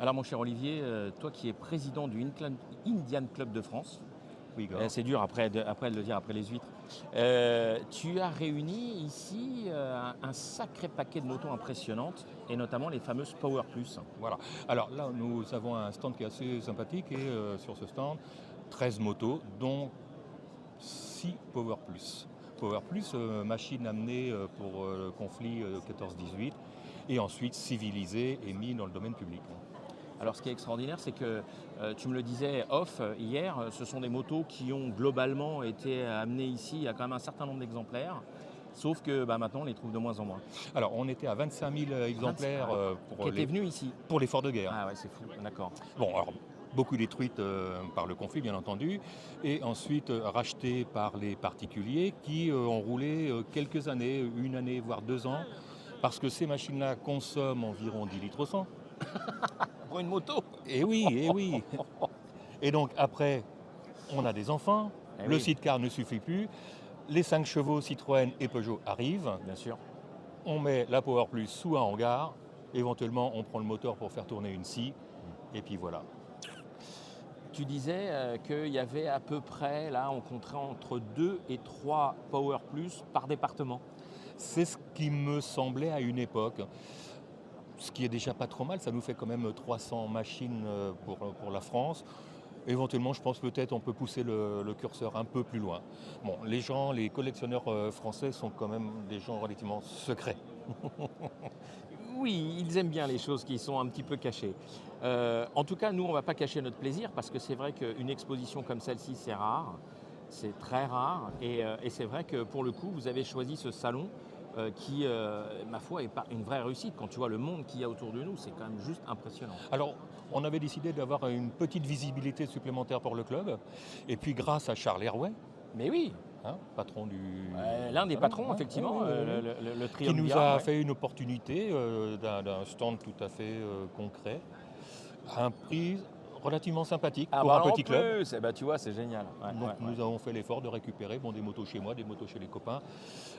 Alors mon cher Olivier, toi qui es président du Indian Club de France, Oui, Igor. c'est dur après de le dire après les huîtres, tu as réuni ici un sacré paquet de motos impressionnantes et notamment les fameuses Power Plus. Voilà. Alors là, nous avons un stand qui est assez sympathique et sur ce stand, 13 motos, dont 6 Power Plus. Power Plus, machine amenée pour le conflit 14-18 et ensuite civilisée et mise dans le domaine public. Alors ce qui est extraordinaire, c'est que tu me le disais off hier, ce sont des motos qui ont globalement été amenées ici, il y a quand même un certain nombre d'exemplaires, sauf que maintenant on les trouve de moins en moins. Alors, on était à 25 000 exemplaires Qui étaient venus ici. pour l'effort de guerre. Ah ouais, c'est fou, d'accord. Bon, alors, beaucoup détruites par le conflit, bien entendu, et ensuite rachetées par les particuliers qui ont roulé quelques années, une année, voire 2 ans, parce que ces machines-là consomment environ 10 litres au 100. Pour une moto. Et oui, et oui. Et donc, après, on a des enfants, Eh le oui. sidecar ne suffit plus, les 5 chevaux Citroën et Peugeot arrivent, Bien sûr. on met la Power Plus sous un hangar, éventuellement on prend le moteur pour faire tourner une scie, et puis voilà. Tu disais qu'il y avait à peu près, là, on compterait entre 2 et 3 Power Plus par département. C'est ce qui me semblait à une époque, ce qui est déjà pas trop mal, ça nous fait quand même 300 machines pour la France. Éventuellement, je pense peut-être on peut pousser le curseur un peu plus loin. Bon, les collectionneurs français sont quand même des gens relativement secrets. Oui, ils aiment bien les choses qui sont un petit peu cachées. En tout cas, nous, on ne va pas cacher notre plaisir parce que c'est vrai qu'une exposition comme celle-ci, c'est rare. C'est très rare. Et c'est vrai que pour le coup, vous avez choisi ce salon qui, ma foi, est pas une vraie réussite. Quand tu vois le monde qu'il y a autour de nous, c'est quand même juste impressionnant. Alors, on avait décidé d'avoir une petite visibilité supplémentaire pour le club. Et puis, grâce à Charles Herway, Mais oui, patron du... l'un des salon, patrons, hein, effectivement, oui, oui, oui, le qui nous triumvirat, a ouais. fait une opportunité d'un stand tout à fait concret, à un prix relativement sympathique pour un En petit club. plus, tu vois, c'est génial. Ouais, Donc ouais, ouais. nous avons fait l'effort de récupérer des motos chez moi, des motos chez les copains,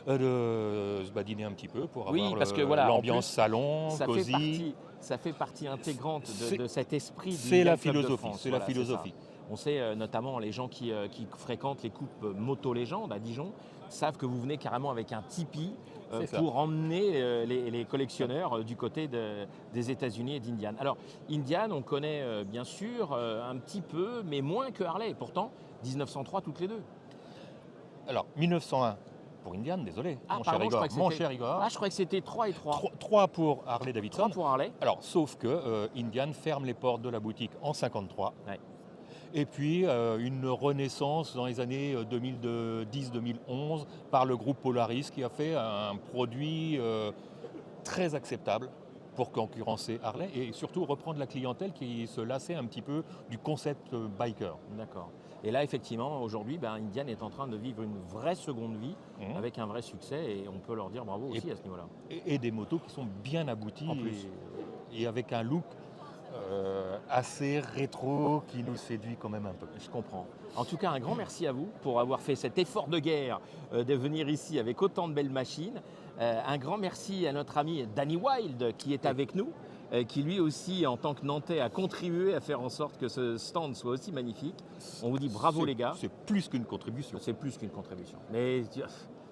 de se badiner un petit peu pour Oui, avoir parce que voilà, en l'ambiance plus, salon, cosy. Ça fait partie intégrante C'est- de cet esprit du C'est la Indian Club de philosophie, France. c'est la Voilà, ça. philosophie. On sait notamment les gens qui fréquentent les coupes Moto Légende à Dijon savent que vous venez carrément avec un Tipeee C'est ça. pour emmener les collectionneurs du côté des États-Unis et d'Indian. Alors, Indian, on connaît bien sûr un petit peu, mais moins que Harley. Pourtant, 1903 toutes les deux. Alors 1901 pour Indian, désolé, mon cher Pardon, Igor. Mon c'était- cher Igor. Ah, je croyais que c'était 3 et 3. 3 pour Harley 3 Davidson. pour Harley. Alors, sauf que Indian ferme les portes de la boutique en 53. Ouais. Et puis une renaissance dans les années 2010-2011 par le groupe Polaris qui a fait un produit très acceptable pour concurrencer Harley et surtout reprendre la clientèle qui se lassait un petit peu du concept biker. D'accord. Et là, effectivement, aujourd'hui, Indian est en train de vivre une vraie seconde vie Mhm. avec un vrai succès et on peut leur dire bravo aussi à ce niveau-là. Et des motos qui sont bien abouties En plus. et avec un look assez rétro qui nous séduit quand même un peu. Je comprends. En tout cas, un grand merci à vous pour avoir fait cet effort de guerre de venir ici avec autant de belles machines. Un grand merci à notre ami Danny Wild qui est avec nous, qui lui aussi, en tant que Nantais, a contribué à faire en sorte que ce stand soit aussi magnifique. On vous dit bravo les gars. C'est plus qu'une contribution. C'est plus qu'une contribution. Mais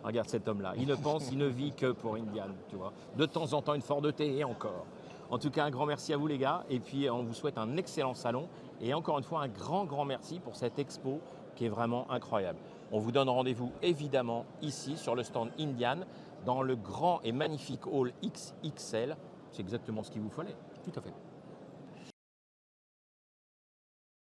regarde cet homme-là, il ne pense, il ne vit que pour Indian, tu vois. De temps en temps, une Ford T et encore. En tout cas, un grand merci à vous les gars. Et puis, on vous souhaite un excellent salon. Et encore une fois, un grand merci pour cette expo qui est vraiment incroyable. On vous donne rendez-vous évidemment ici sur le stand Indian, dans le grand et magnifique hall XXL. C'est exactement ce qu'il vous fallait. Tout à fait.